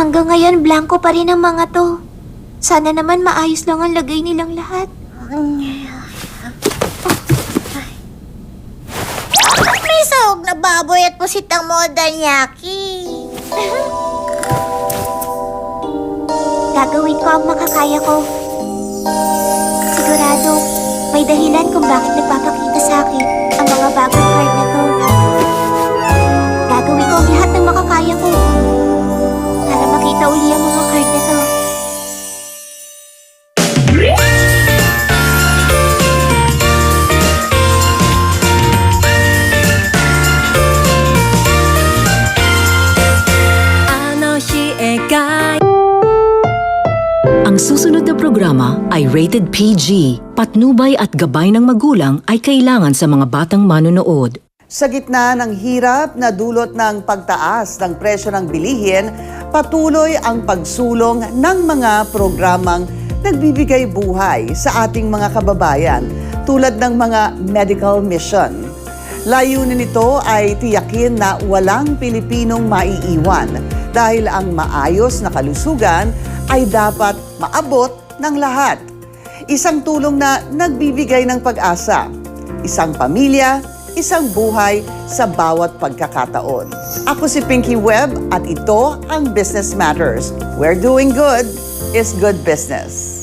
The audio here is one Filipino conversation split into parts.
Hanggang ngayon, blanco pa rin ang mga to. Sana naman maayos lang ang lagay nilang lahat. May sahog na baboy at pusitang modanyaki. Gagawin ko ang makakaya ko. Sigurado, may dahilan kung bakit nagpapakita sa akin ang mga bagong card na to. Gagawin ko ang lahat ng makakaya ko para makita uli ang mga card na to. Ang susunod na programa ay rated PG. Patnubay at gabay ng magulang ay kailangan sa mga batang manonood. Sa gitna ng hirap na dulot ng pagtaas ng presyo ng bilihin, patuloy ang pagsulong ng mga programang nagbibigay buhay sa ating mga kababayan tulad ng mga medical mission. Layunin nito ay tiyakin na walang Pilipinong maiiwan dahil ang maayos na kalusugan ay dapat maabot ng lahat. Isang tulong na nagbibigay ng pag-asa. Isang pamilya, isang buhay sa bawat pagkakataon. Ako si Pinky Webb at ito ang Business Matters, where doing good is good business.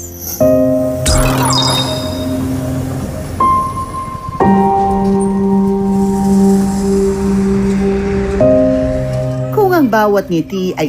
Kung ang bawat ngiti ay